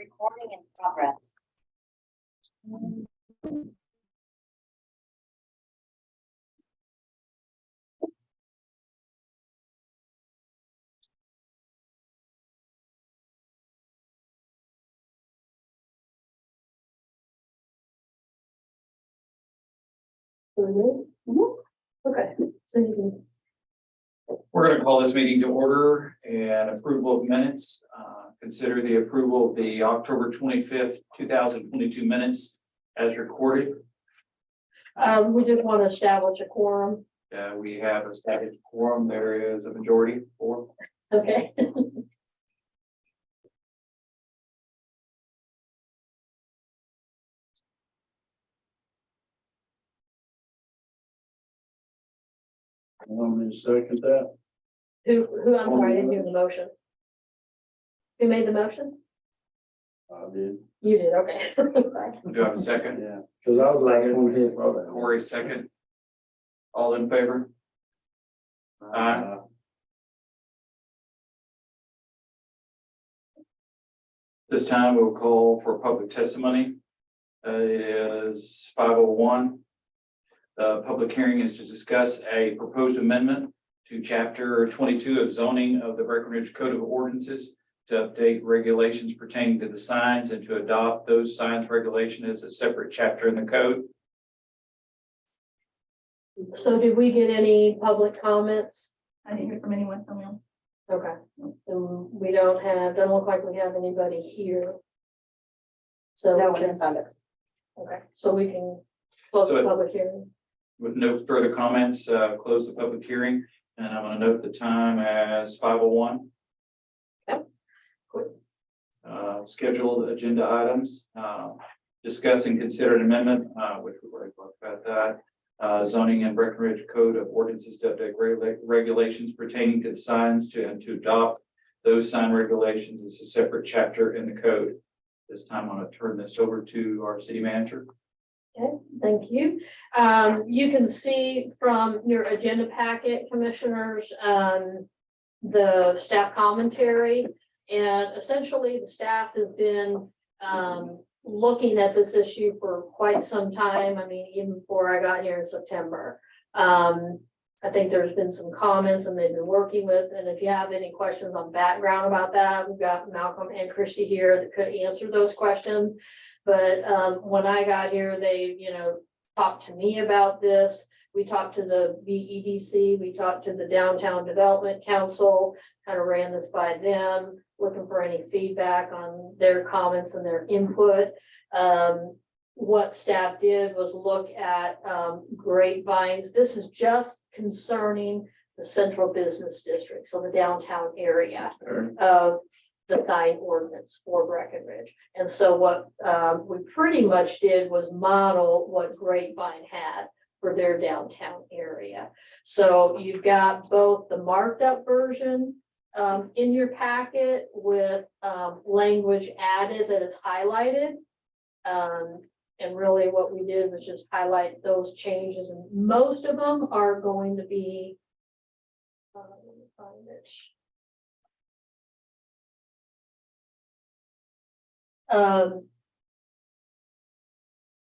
Recording in progress. Okay, so you can. We're going to call this meeting to order and approval of minutes. Consider the approval of the October 25th, 2022 minutes as recorded. We just want to establish a quorum. We have established quorum. There is a majority for. Okay. Want me to second that? I'm sorry, I didn't hear the motion. Who made the motion? I did. You did, okay. Do I have a second? Yeah, cause I was like, one here for that. Corey, second. All in favor? Aye. This time we'll call for public testimony. It is 5:01. The public hearing is to discuss a proposed amendment to chapter 22 of zoning of the Breckenridge Code of Ordinances to update regulations pertaining to the signs and to adopt those signs regulation as a separate chapter in the code. So did we get any public comments? I didn't hear from anyone from them. Okay. We doesn't look like we have anybody here. So, No we one can- is on it. okay, so we can close the So- public hearing. With no further comments, close the public hearing, and I'm going to note the time as 5:01. Yep. Scheduled agenda items, discuss and consider an amendment, which we've already talked about that. Zoning and Breckenridge Code of Ordinances to update regulations pertaining to the signs and to adopt those sign regulations as a separate chapter in the code. This time I'm going to turn this over to our city manager. Okay, thank you. You can see from your agenda packet, commissioners, the staff commentary. And essentially, the staff has been looking at this issue for quite some time. I mean, even before I got here in September. I think there's been some comments and they've been working with, and if you have any questions on background about that, we've got Malcolm and Christy here that could answer those questions. But when I got here, they, talked to me about this. We talked to the BEDC, we talked to the Downtown Development Council, kind of ran this by them, looking for any feedback on their comments and their input. What staff did was look at grapevines. This is just concerning the central business district, so the downtown area of the sign ordinance for Breckenridge. And so what we pretty much did was model what Grapevine had for their downtown area. So you've got both the marked up version in your packet with language added that is highlighted. And really what we did was just highlight those changes, and most of them are going to be let me find it.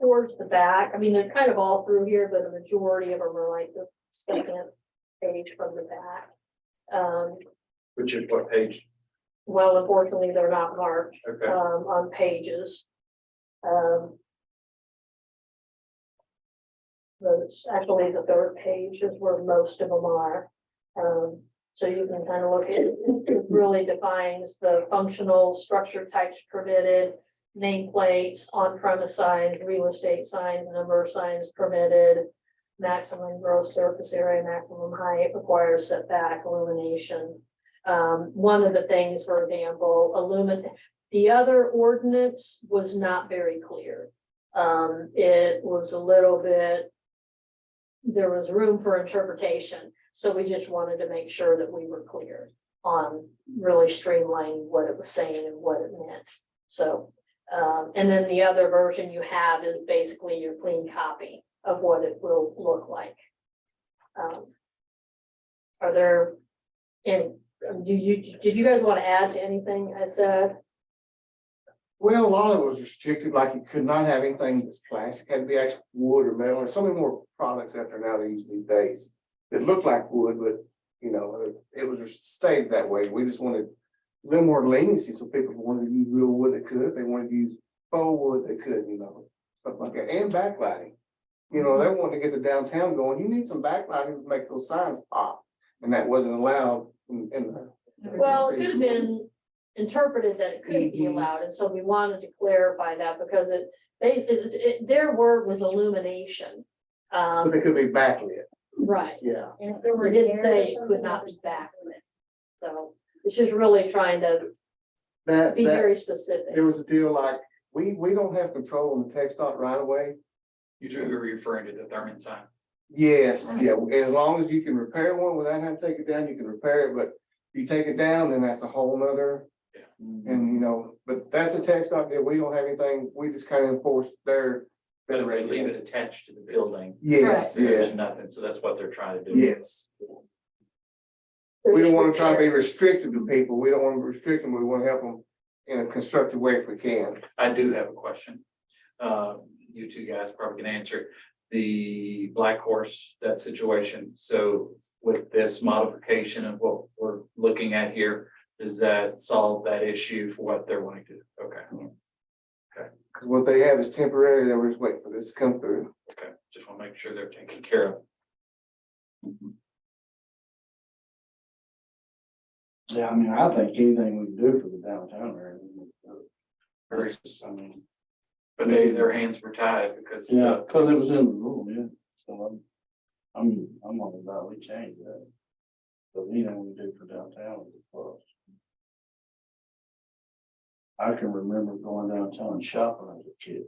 Towards the back, I mean, they're kind of all through here, but a majority of them are like the second page from the back. Which is what page? Well, unfortunately, they're not marked Okay. on pages. But it's actually the third page is where most of them are. So you can kind of look at it, it really defines the functional structure types permitted, nameplates, on-premise signs, real estate signs, number of signs permitted, maximum gross surface area, maximum height, requires setback, illumination. One of the things, for example, the other ordinance was not very clear. It was a little bit, there was room for interpretation. So we just wanted to make sure that we were clear on really streamlining what it was saying and what it meant. So, and then the other version you have is basically your clean copy of what it will look like. Are there any, did you guys want to add to anything I said? Well, a lot of it was restricted, like you could not have anything that's plastic, had to be actual wood or metal, or so many more products out there now these days. That look like wood, but you know, it was stayed that way. We just wanted a little more leniency, so people wanted to use real wood that could, they wanted to use faux wood that could, you know, stuff like that, and backlighting. You know, they wanted to get the downtown going, you need some backlighting to make those signs pop, and that wasn't allowed in the. Well, it could have been interpreted that it could be Mhm. allowed, and so we wanted to clarify that because their word was illumination. But they could be backlit, Right, yeah. And if there were it didn't say hairs it or could not be something. backlit. So it's just really trying to That, be that, very specific. there was a deal like, we don't have control on the text dot right away. You're referring to the Thurman sign. Yes, yeah, as long as you can repair one without having to take it down, you can repair it, but if you take it down, then that's a whole nother. And you know, but that's a text dot deal, we don't have anything, we just kind of enforce their. But if they leave it attached to the building, Yes, there's yes, nothing, so that's what they're trying to do. yes. We don't wanna try to be restrictive to people, we don't wanna restrict them, we wanna help them in a constructive way if we can. I do have a question. You two guys probably can answer it. The Black Horse, that situation. So with this modification of what we're looking at here, does that solve that issue for what they're wanting to do? Okay, Cause what they have is temporary, they were just waiting for this to come through. okay. Just want to make sure they're taken care of. Yeah, I mean, I think anything we can do for the downtown area. Very- I mean, But their hands were tied because. yeah, cause it was in the rule, yeah, so I'm all about, we changed that. But anything we do for downtown is a plus. I can remember going downtown and shopping as a kid.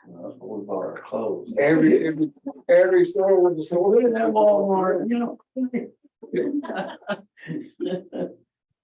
You know, that's where we bought our clothes. Every store was a store. Look at that Walmart, you know.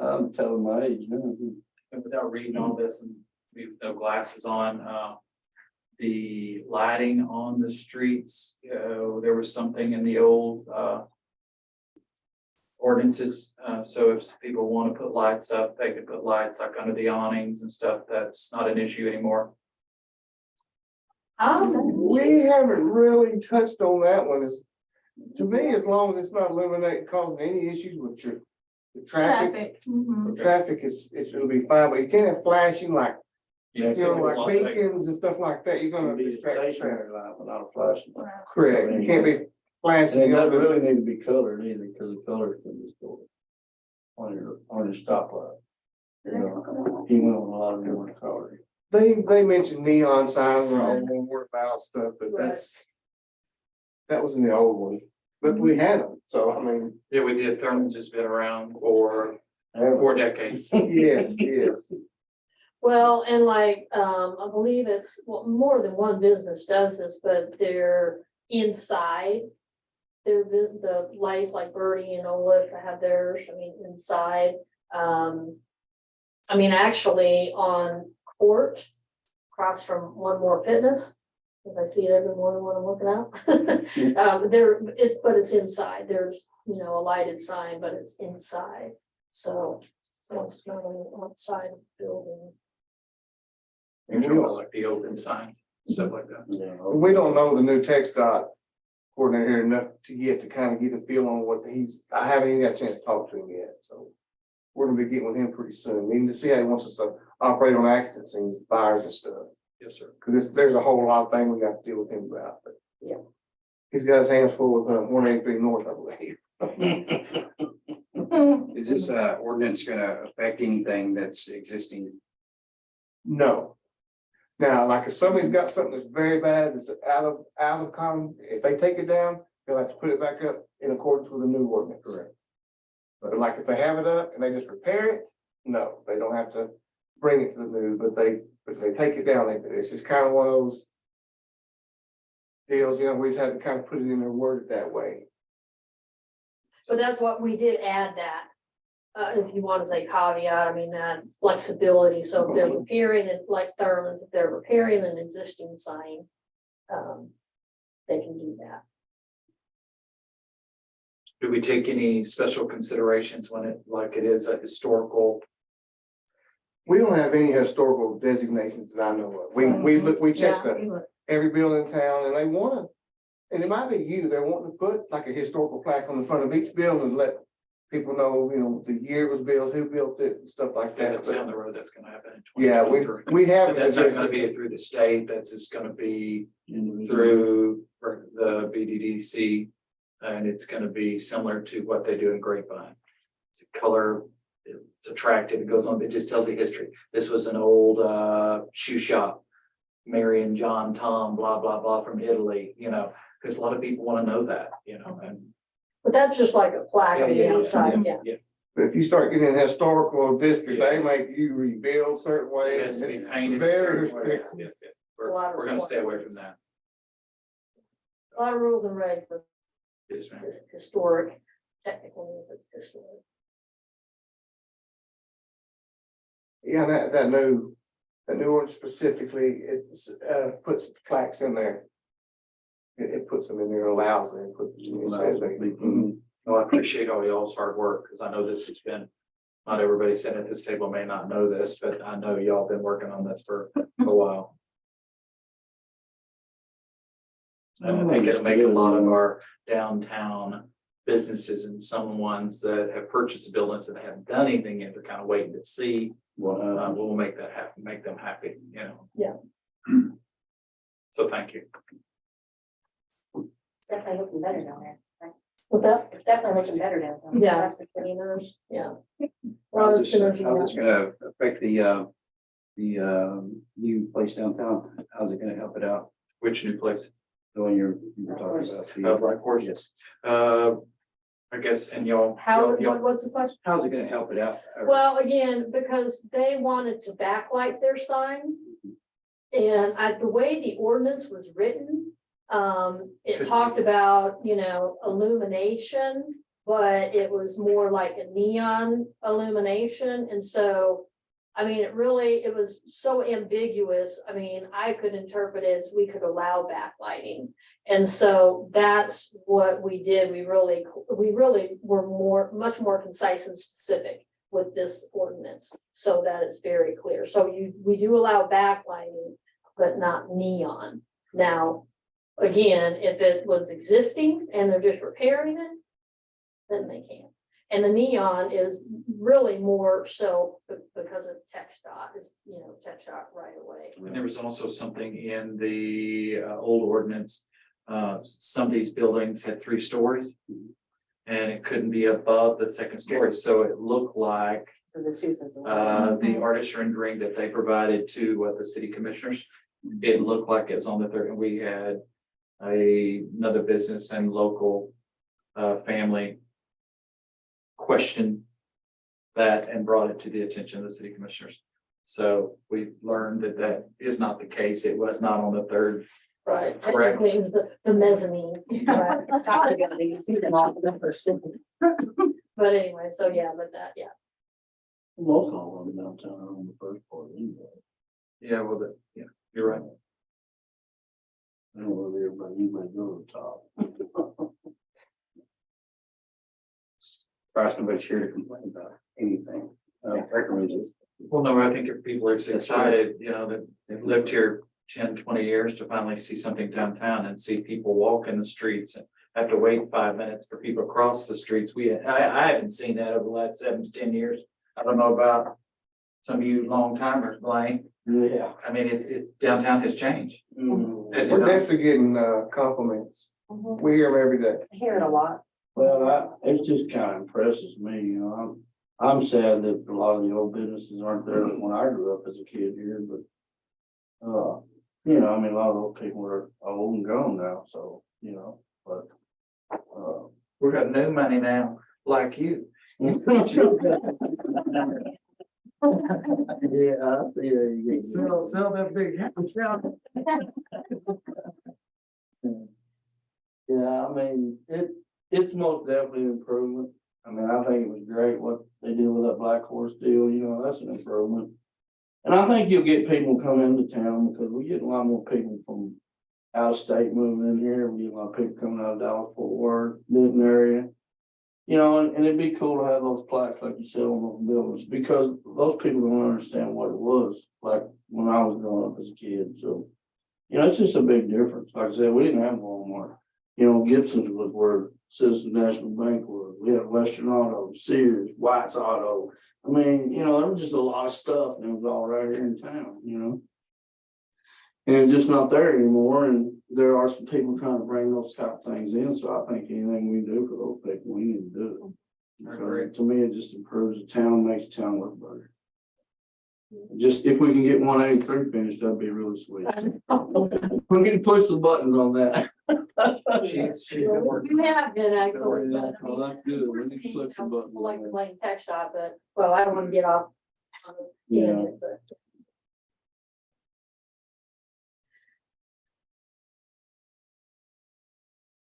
I'm telling my age, man. And without reading all this and with no glasses on, the lighting on the streets, there was something in the old, ordinances, so if people want to put lights up, they could put lights like under the awnings and stuff, that's not an issue anymore. We haven't really touched on that one, is, to me, as long as it's not illuminating, causing any issues with your. The traffic, Traffic. Mhm. the traffic it'll be fine, but you can't have flashing like, Yeah, you know, like Las Vegas. beacons and stuff like that, you're gonna Be a distract the traffic. stationary light, but not a flashing light. Right. Correct, you can't be flashing, And you it doesn't know, really need to be colored either, because the colors can just go on your stoplight. You know, he went with a lot of different colors. they mentioned neon signs and all more about stuff, but that was in the old one, but we had them, so I mean, Yeah, we did. Thurman's has been around for 4 decades. yes, yes. Well, and like, I believe it's, well, more than one business does this, but they're inside. The lights like Birdie and Olaf have theirs, I mean, inside. I mean, actually on Court, across from One More Fitness. If I see it every morning when I'm looking out. But it's inside, there's, you know, a lighted sign, but it's inside, so it's not on the outside of the building. And we don't like the open signs, stuff like that. Yeah. We don't know the new text dot coordinator here enough to kind of get a feel on what I haven't even got a chance to talk to him yet, so. We're gonna be getting with him pretty soon, needing to see how he wants us to operate on accident scenes, fires and stuff. Yes, sir. Cause there's a whole lot of things we got to deal with him about, but. Yeah. He's got his hands full with 183 North, I believe. Is this ordinance gonna affect anything that's existing? No. Now, like if somebody's got something that's very bad, that's out of common, if they take it down, they'll have to put it back up in accordance with the new ordinance. Correct. But like if they have it up and they just repair it, no, they don't have to bring it to the new, but if they take it down, it's just kind of one of those deals, you know, we just had to kind of put it in their word that way. So that's what we did add that. If you want to say caveat, I mean, that flexibility, so if they're repairing it like Thurman's, if they're repairing an existing sign. They can do that. Do we take any special considerations when it is a historical? We don't have any historical designations that I know of. We checked every building in town and they wanna, and it might be you, they're wanting to put like a historical plaque on the front of each building and let people know, you know, the year it was built, who built it, and stuff like Yeah, that. that's down But the road, that's gonna happen in yeah, 2023. we have. But that's not gonna be through the state, that's just gonna be through the BDDC. And it's gonna be similar to what they do in Grapevine. It's a color, it's attractive, it goes on, it just tells the history. This was an old shoe shop. Mary and John, Tom, blah, blah, blah from Italy, you know, because a lot of people want to know that, you know, and. But that's just like a plaque on the outside, yeah. Yeah, But if you start getting in historical district, they make you rebuild certain it ways. has to be painted. Very Yeah, restricted. yeah. We're gonna stay away from that. A lot of rules and regs for Yes, ma'am. historic, technically, if it's historic. Yeah, that new one specifically, it's, puts plaques in there. It puts them in there, allows them, puts. Well, I appreciate all y'all's hard work, because I know this has been, not everybody sitting at this table may not know this, but I know y'all been working on this for a while. And I think it'll make a lot of our downtown businesses and some ones that have purchased buildings that haven't done anything yet, they're kind of waiting to see. We'll make that happen, make them happy, you know. Yeah. So thank you. It's definitely looking better down there. With that, It's definitely looking better down there. Yeah. That's for sure. cleaners, yeah. A lot of synergy, How's this yeah. gonna affect the new place downtown? How's it gonna help it out? Which new place? The one you were talking about. Black Horse? Yes. I guess, and y'all. How, y'all- what's the question? How's it gonna help it out? Well, again, because they wanted to backlight their sign. And the way the ordinance was written, it talked about, you know, illumination. But it was more like a neon illumination, and so. I mean, it was so ambiguous. I mean, I could interpret it as we could allow backlighting. And so that's what we did. We really were much more concise and specific with this ordinance. So that it's very clear. So we do allow backlighting, but not neon. Now, again, if it was existing and they're just repairing it, then they can. And the neon is really more so because of TxDOT, is, you know, TxDOT right away. And there was also something in the old ordinance. Some of these buildings had 3 stories. And it couldn't be above the second story, so it looked like So the Susan's. the artist rendering that they provided to the city commissioners. It looked like it's on the third, and we had another business and local family question that and brought it to the attention of the city commissioners. So we learned that that is not the case. It was not on the third. Right. Correct. Technically, it was the mezzanine. Right. But anyway, so yeah, but that, yeah. Most all of them downtown are on the first floor anyway. Yeah, well, yeah, you're right. I don't know if anybody go to the top. Surprised nobody's here to complain about anything. Breckenridge. Well, no, I think if people are excited, you know, that they've lived here 10, 20 years to finally see something downtown and see people walk in the streets and have to wait 5 minutes for people to cross the streets. I haven't seen that over the last 7 to 10 years. I don't know about some of you long timers, Blaine. Yeah. I mean, it downtown has changed. Has it We're not? definitely getting, compliments. We hear them every day. I hear it a lot. Well, it just kind of impresses me, you know, I'm sad that a lot of the old businesses aren't there when I grew up as a kid here, but. You know, I mean, a lot of those people are old and gone now, so, you know, but. We got new money now, like you. Yeah, I see there you go. Sell that big house. Yeah, I mean, it's most definitely an improvement. I mean, I think it was great what they did with that Black Horse deal, you know, that's an improvement. And I think you'll get people come into town because we get a lot more people from out of state moving in here. We get a lot of people coming out of Dallas, Fort Worth, Denton area. You know, and it'd be cool to have those plaques, like you said, on those buildings, because those people don't understand what it was, like when I was growing up as a kid, so. You know, it's just a big difference. Like I said, we didn't have Walmart. You know, Gibson's was where Citizens National Bank was. We had Western Auto, Sears, White's Auto. I mean, you know, there was just a lot of stuff and it was all right here in town, you know. And it's just not there anymore, and there are some people trying to bring those type of things in, so I think anything we do for those people, we need to do it. I agree. Because to me, it just improves the town, makes the town look better. Just if we can get 183 finished, that'd be really sweet. We need to push the buttons on that. She's been working. You have been actually, working but on I Well, mean, that's good. We need to push the buttons on like that. playing tech shop, but, well, I don't want to get off. on a Yeah. tangent, but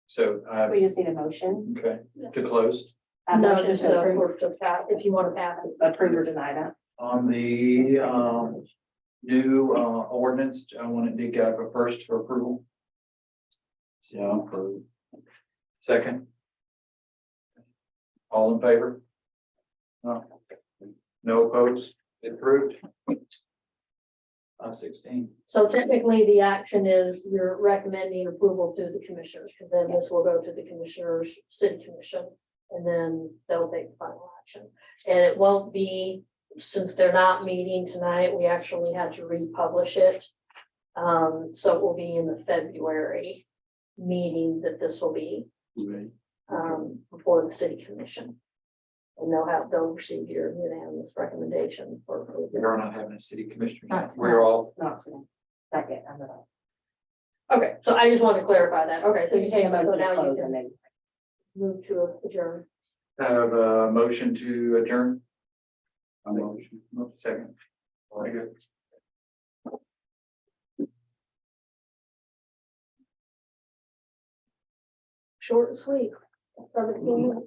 So, We just need a motion, okay, to close a No, motion just to approve, for to pass, if you want to pass it. approve or deny that. on the, new, ordinance, I wanted to go for first for approval, Yeah, I'm for it. second. All in favor? No. No opposed, approved. 16. So technically, the action is you're recommending approval to the commissioners, because then this will go to the commissioners, city commission, and then they'll take the final action. And it won't be, since they're not meeting tonight, we actually had to republish it. So it will be in the February meeting that this will be, Right. before the city commission. And they'll receive your unanimous recommendation for approval. We are not having a city commissioner. Not We're all, No, so second, I'm gonna. Okay, so I just wanted to clarify that. Okay, so So you're you say saying, a motion so to now you close and can then. move to adjourn. have a motion to adjourn. I'm motion. Second. Very good. Short and sweet. 17 minutes.